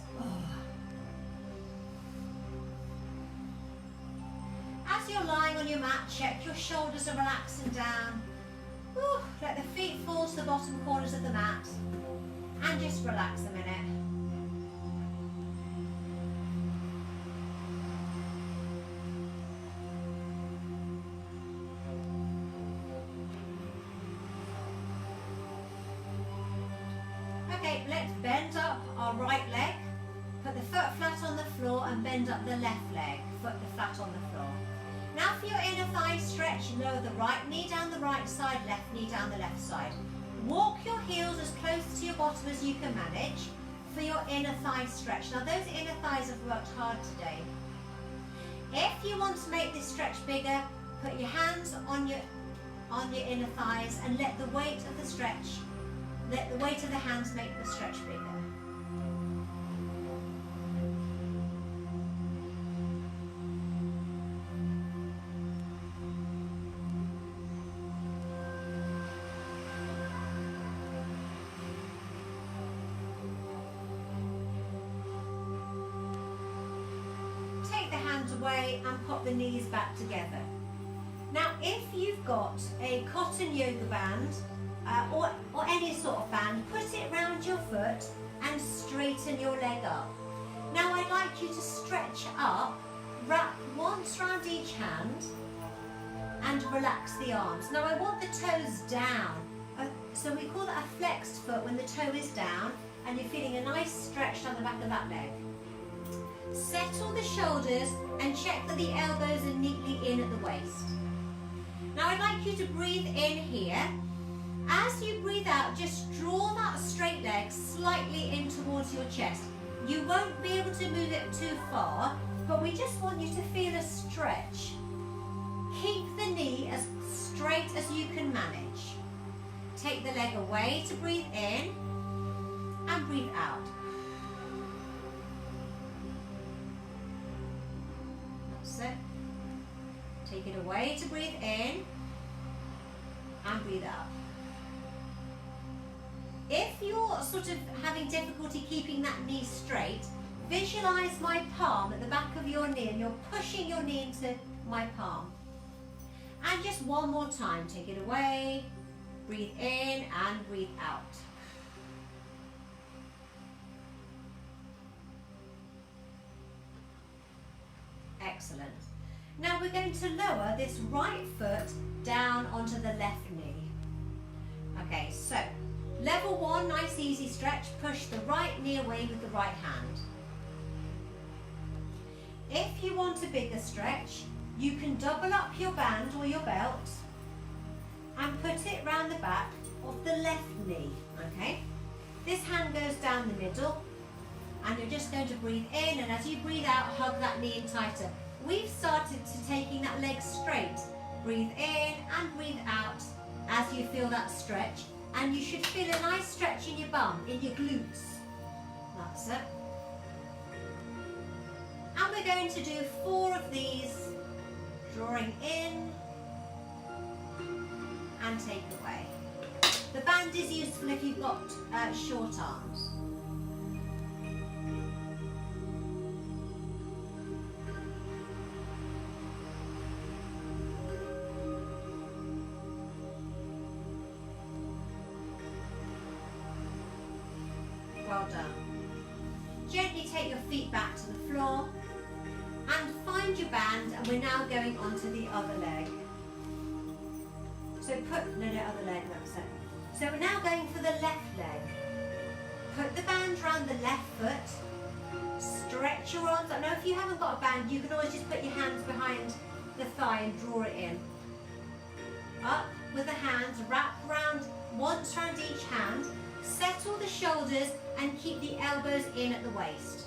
As you're lying on your mat, check your shoulders are relaxing down. Let the feet fall to the bottom corners of the mat and just relax a minute. Okay, let's bend up our right leg, put the foot flat on the floor and bend up the left leg, foot flat on the floor. Now for your inner thigh stretch, lower the right knee down the right side, left knee down the left side. Walk your heels as close to your bottom as you can manage for your inner thigh stretch. Now those inner thighs have worked hard today. If you want to make this stretch bigger, put your hands on your inner thighs and let the weight of the stretch, let the weight of the hands make the stretch bigger. Take the hands away and pop the knees back together. Now if you've got a cotton yoga band or any sort of band, put it round your foot and straighten your leg up. Now I'd like you to stretch up, wrap once round each hand and relax the arms. Now I want the toes down. So we call that a flexed foot when the toe is down and you're feeling a nice stretch down the back of that leg. Settle the shoulders and check that the elbows are neatly in at the waist. Now I'd like you to breathe in here. As you breathe out, just draw that straight leg slightly in towards your chest. You won't be able to move it too far, but we just want you to feel a stretch. Keep the knee as straight as you can manage. Take the leg away to breathe in and breathe out. That's it. Take it away to breathe in and breathe out. If you're sort of having difficulty keeping that knee straight, visualize my palm at the back of your knee and you're pushing your knee into my palm. And just one more time, take it away, breathe in and breathe out. Excellent. Now we're going to lower this right foot down onto the left knee. Okay, so level one, nice easy stretch. Push the right knee away with the right hand. If you want a bigger stretch, you can double up your band or your belt and put it round the back of the left knee, okay? This hand goes down the middle and you're just going to breathe in, and as you breathe out, hug that knee in tighter. We've started to taking that leg straight. Breathe in and breathe out as you feel that stretch, and you should feel a nice stretch in your bum, in your glutes. That's it. And we're going to do 4 of these, drawing in and take away. The band is useful if you've got short arms. Well done. Gently take your feet back to the floor and find your band, and we're now going on to the other leg. So other leg, that's it. So we're now going for the left leg. Put the band around the left foot, stretch your arms. I know if you haven't got a band, you can always just put your hands behind the thigh and draw it in. Up with the hands, wrap round once round each hand, settle the shoulders and keep the elbows in at the waist.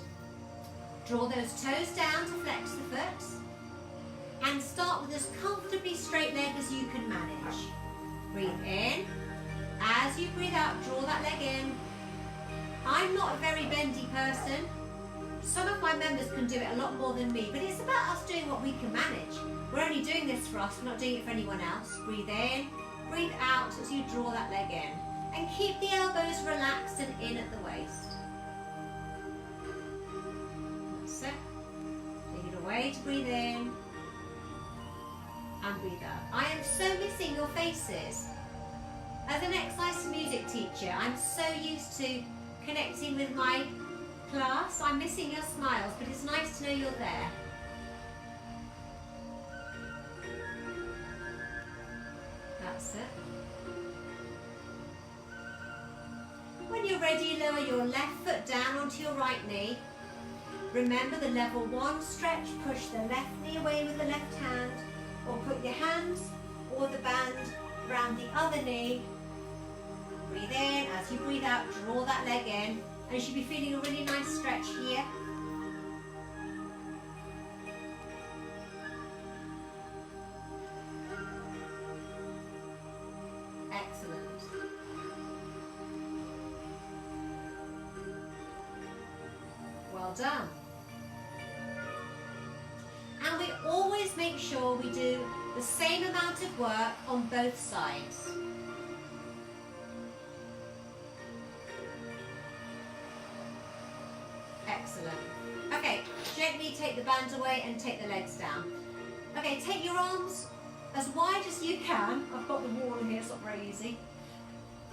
Draw those toes down to flex the foot and start with as comfortably straight leg as you can manage. Breathe in. As you breathe out, draw that leg in. I'm not a very bendy person. Some of my members can do it a lot more than me, but it's about us doing what we can manage. We're only doing this for us, we're not doing it for anyone else. Breathe in, breathe out as you draw that leg in. And keep the elbows relaxed and in at the waist. That's it. Take it away to breathe in and breathe out. I am so missing your faces. As an exercise music teacher, I'm so used to connecting with my class. I'm missing your smiles, but it's nice to know you're there. That's it. When you're ready, lower your left foot down onto your right knee. Remember the level 1 stretch. Push the left knee away with the left hand, or put your hands or the band around the other knee. Breathe in. As you breathe out, draw that leg in, and you should be feeling a really nice stretch here. Excellent. Well done. And we always make sure we do the same amount of work on both sides. Excellent. Okay, gently take the band away and take the legs down. Okay, take your arms as wide as you can. I've got the wall in here, it's not very easy.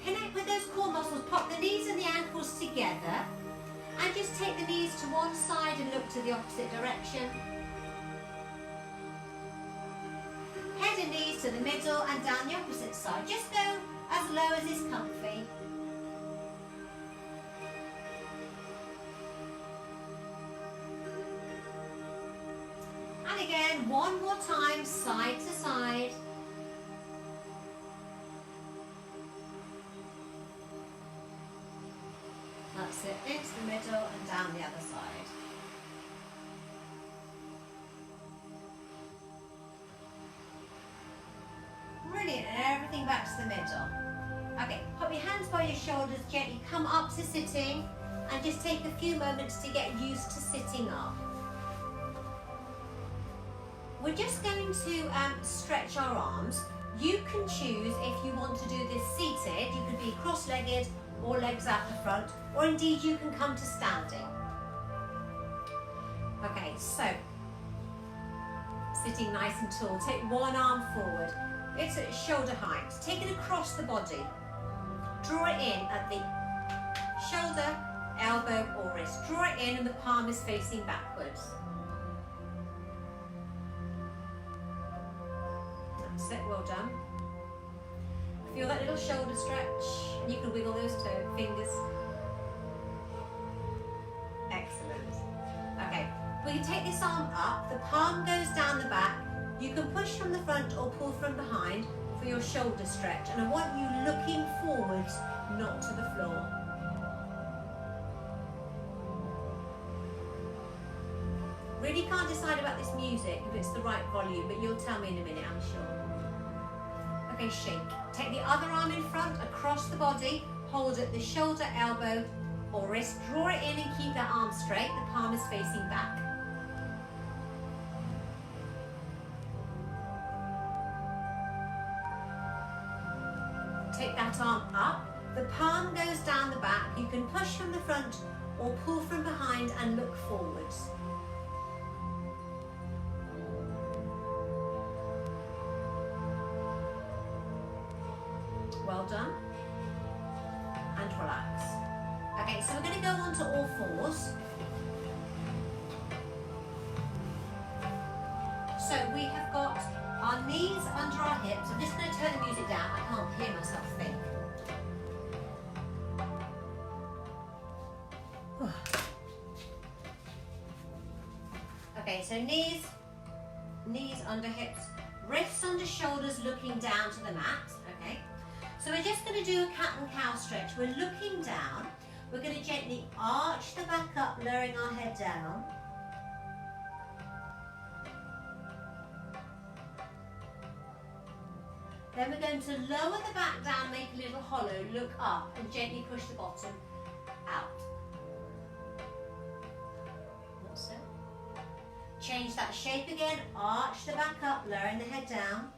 Connect with those core muscles, pop the knees and the ankles together. And just take the knees to one side and look to the opposite direction. Head and knees to the middle and down the opposite side. Just go as low as is comfy. And again, one more time, side to side. That's it, into the middle and down the other side. Brilliant, and everything back to the middle. Okay, put your hands by your shoulders, gently come up to sitting and just take a few moments to get used to sitting up. We're just going to stretch our arms. You can choose if you want to do this seated. You could be cross-legged or legs out the front, or indeed you can come to standing. Okay, so sitting nice and tall, take one arm forward. It's at shoulder height. Take it across the body. Draw it in at the shoulder, elbow or wrist. Draw it in and the palm is facing backwards. That's it, well done. Feel that little shoulder stretch, and you can wiggle those fingers. Excellent. Okay, we can take this arm up, the palm goes down the back. You can push from the front or pull from behind for your shoulder stretch, and I want you looking forwards, not to the floor. Really can't decide about this music if it's the right volume, but you'll tell me in a minute, I'm sure. Okay, shake. Take the other arm in front, across the body, hold at the shoulder, elbow or wrist, draw it in and keep that arm straight, the palm is facing back. Take that arm up, the palm goes down the back, you can push from the front or pull from behind and look forwards. Well done. And relax. Okay, so we're going to go on to all fours. So we have got our knees under our hips. I'm just going to turn the music down. I can't hear myself think. Okay, so knees under hips, wrists under shoulders, looking down to the mat. Okay. So we're just going to do a cat and cow stretch. We're looking down. We're going to gently arch the back up, lowering our head down. Then we're going to lower the back down, make a little hollow, look up and gently push the bottom out. That's it. Change that shape again, arch the back up, lowering the head down.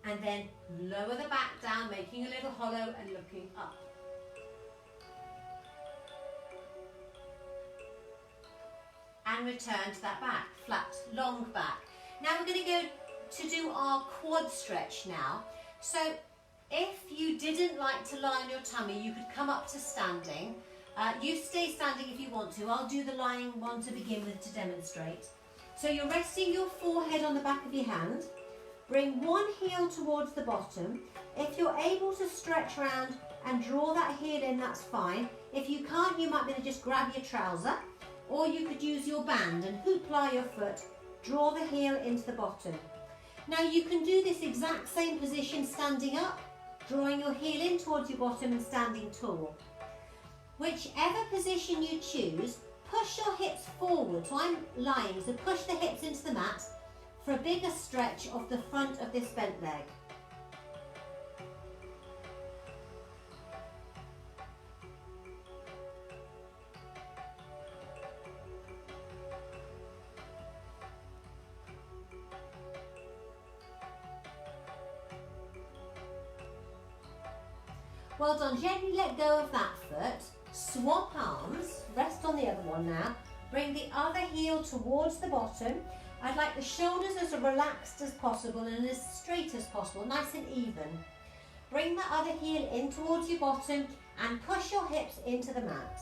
And then lower the back down, making a little hollow and looking up. And return to that back, flat, long back. Now we're going to go to do our quad stretch now. So if you didn't like to lie on your tummy, you could come up to standing. You stay standing if you want to. I'll do the lying one to begin with to demonstrate. So you're resting your forehead on the back of your hand. Bring one heel towards the bottom. If you're able to stretch around and draw that heel in, that's fine. If you can't, you might be able to just grab your trouser, or you could use your band and hoopla your foot, draw the heel into the bottom. Now you can do this exact same position standing up, drawing your heel in towards your bottom and standing tall. Whichever position you choose, push your hips forward. So I'm lying, so push the hips into the mat for a bigger stretch of the front of this bent leg. Well done, gently let go of that foot, swap arms, rest on the other one now, bring the other heel towards the bottom. I'd like the shoulders as relaxed as possible and as straight as possible, nice and even. Bring the other heel in towards your bottom and push your hips into the mat.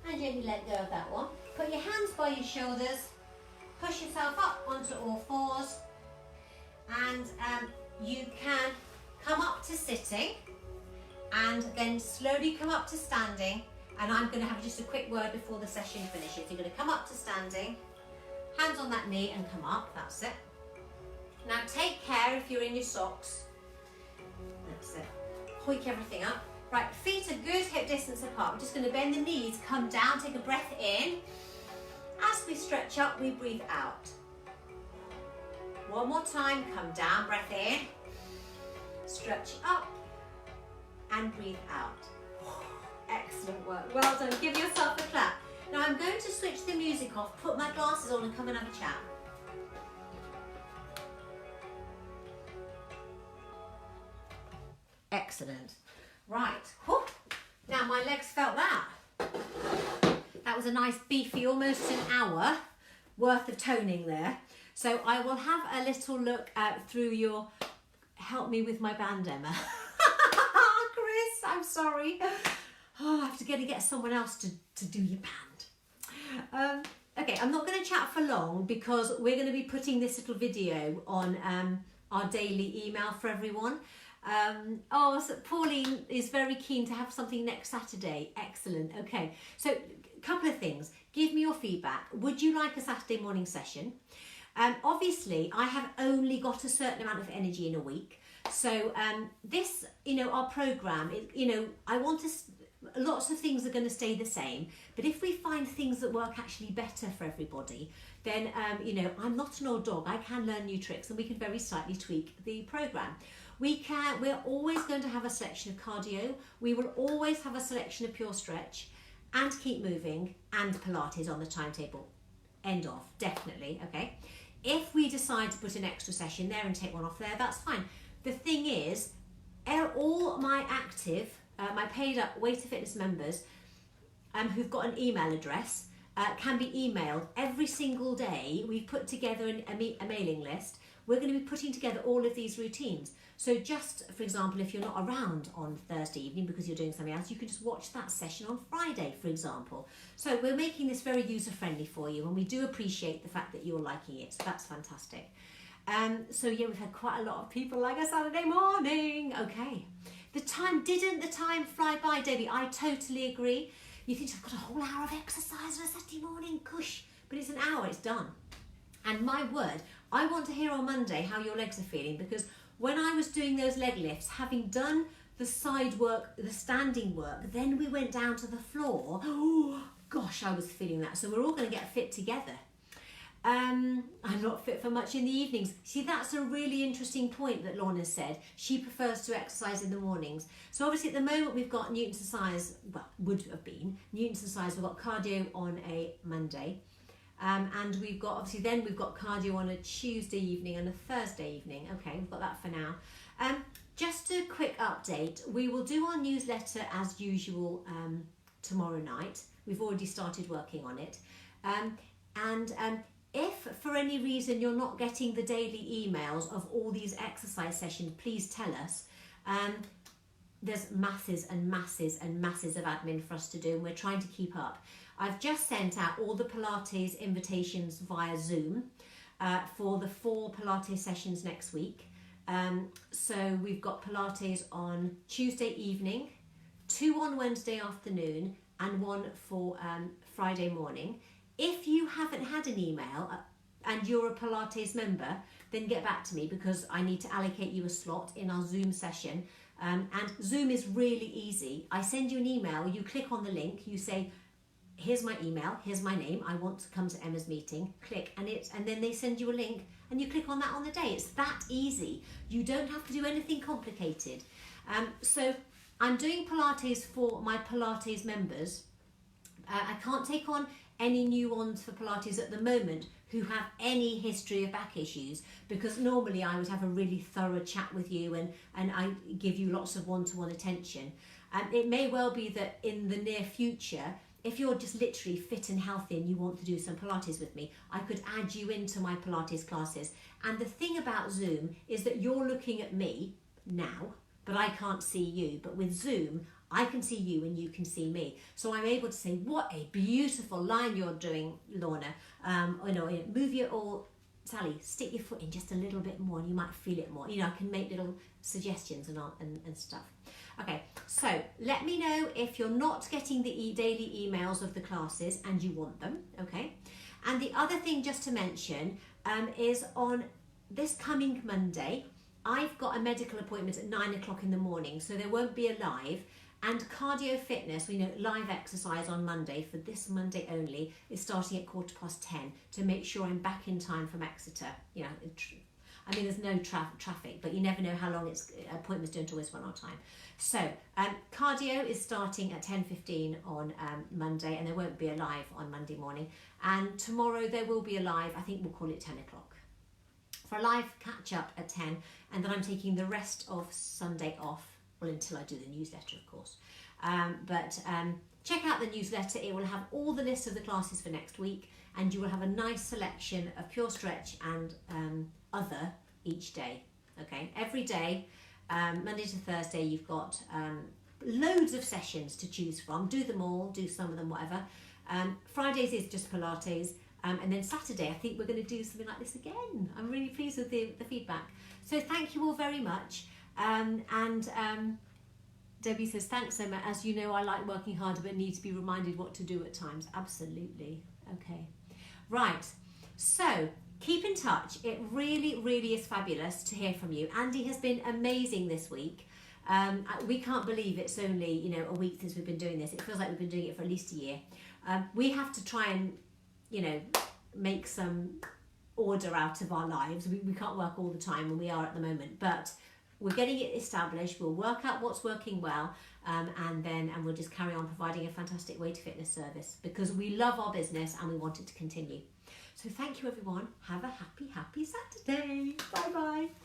And gently let go of that one. Put your hands by your shoulders, push yourself up onto all fours, and you can come up to sitting and then slowly come up to standing. And I'm going to have just a quick word before the session finishes. You're going to come up to standing, hands on that knee and come up, that's it. Now take care if you're in your socks. That's it. Hoik everything up. Right, feet are good hip distance apart. We're just going to bend the knees, come down, take a breath in. As we stretch up, we breathe out. One more time, come down, breath in. Stretch up and breathe out. Excellent work, well done. Give yourself a clap. Now I'm going to switch the music off, put my glasses on and come and have a chat. Excellent. Right, whew. Now my legs felt that. That was a nice beefy, almost an hour worth of toning there. So I will have a little look through your, help me with my band, Emma. Chris, I'm sorry. Oh, I have to get someone else to do your band. Okay, I'm not going to chat for long because we're going to be putting this little video on our daily email for everyone. So Pauline is very keen to have something next Saturday. Excellent. Okay, so a couple of things. Give me your feedback. Would you like a Saturday morning session? Obviously, I have only got a certain amount of energy in a week. So this, our program, I want to, lots of things are going to stay the same. But if we find things that work actually better for everybody, then, I'm not an old dog. I can learn new tricks and we can very slightly tweak the program. We're always going to have a selection of cardio. We will always have a selection of pure stretch and keep moving and Pilates on the timetable. End of, definitely, okay? If we decide to put an extra session there and take one off there, that's fine. The thing is, all my active, my paid up Weighted Fitness members who've got an email address can be emailed every single day. We've put together a mailing list. We're going to be putting together all of these routines. So just, for example, if you're not around on Thursday evening because you're doing something else, you can just watch that session on Friday, for example. So we're making this very user-friendly for you, and we do appreciate the fact that you're liking it. So that's fantastic. So yeah, we've had quite a lot of people like a Saturday morning. Okay. Didn't the time fly by, Debbie? I totally agree. You think I've got a whole hour of exercise on a Saturday morning? Cush. But it's an hour, it's done. And my word, I want to hear on Monday how your legs are feeling, because when I was doing those leg lifts, having done the side work, the standing work, then we went down to the floor. Oh, gosh, I was feeling that. So we're all going to get fit together. I'm not fit for much in the evenings. See, that's a really interesting point that Lorna said. She prefers to exercise in the mornings. So obviously at the moment we've got Newton's exercise, well, would have been Newton's exercise. We've got cardio on a Monday. And we've got cardio on a Tuesday evening and a Thursday evening. Okay, we've got that for now. Just a quick update. We will do our newsletter as usual tomorrow night. We've already started working on it. If for any reason you're not getting the daily emails of all these exercise sessions, please tell us. There's masses and masses and masses of admin for us to do, and we're trying to keep up. I've just sent out all the Pilates invitations via Zoom for the 4 Pilates sessions next week. So we've got Pilates on Tuesday evening, 2 on Wednesday afternoon, and 1 for Friday morning. If you haven't had an email and you're a Pilates member, then get back to me, because I need to allocate you a slot in our Zoom session. And Zoom is really easy. I send you an email, you click on the link, you say, here's my email, here's my name, I want to come to Emma's meeting, click, and then they send you a link and you click on that on the day. It's that easy. You don't have to do anything complicated. So I'm doing Pilates for my Pilates members. I can't take on any new ones for Pilates at the moment who have any history of back issues, because normally I would have a really thorough chat with you and I give you lots of one-to-one attention. It may well be that in the near future, if you're just literally fit and healthy and you want to do some Pilates with me, I could add you into my Pilates classes. And the thing about Zoom is that you're looking at me now, but I can't see you. But with Zoom, I can see you and you can see me. So I'm able to say, what a beautiful line you're doing, Lorna. Move your, or Sally, stick your foot in just a little bit more and you might feel it more. I can make little suggestions and stuff. Okay, so let me know if you're not getting the daily emails of the classes and you want them, okay? And the other thing just to mention is on this coming Monday, I've got a medical appointment at 9 o'clock in the morning, so there won't be a live. And cardio fitness, live exercise on Monday, for this Monday only, is starting at 10:15 to make sure I'm back in time from Exeter. There's no traffic, but you never know how long appointments don't always run on time. So cardio is starting at 10:15 on Monday, and there won't be a live on Monday morning. And tomorrow there will be a live. I think we'll call it 10 o'clock. For a live catch up at 10, and then I'm taking the rest of Sunday off. Well, until I do the newsletter, of course. Check out the newsletter. It will have all the list of the classes for next week, and you will have a nice selection of pure stretch and other each day. Okay, every day, Monday to Thursday, you've got loads of sessions to choose from. Do them all, do some of them, whatever. Fridays is just Pilates. And then Saturday, I think we're going to do something like this again. I'm really pleased with the feedback. So thank you all very much. Debbie says, thanks, Emma. As you know, I like working harder but need to be reminded what to do at times. Absolutely. Okay. Right. So keep in touch. It really, really is fabulous to hear from you. Andy has been amazing this week. We can't believe it's only, a week since we've been doing this. It feels like we've been doing it for at least a year. We have to try and, make some order out of our lives. We can't work all the time, and we are at the moment, but we're getting it established. We'll work out what's working well, and we'll just carry on providing a fantastic way to fitness service, because we love our business and we want it to continue. So thank you, everyone. Have a happy Saturday. Bye bye.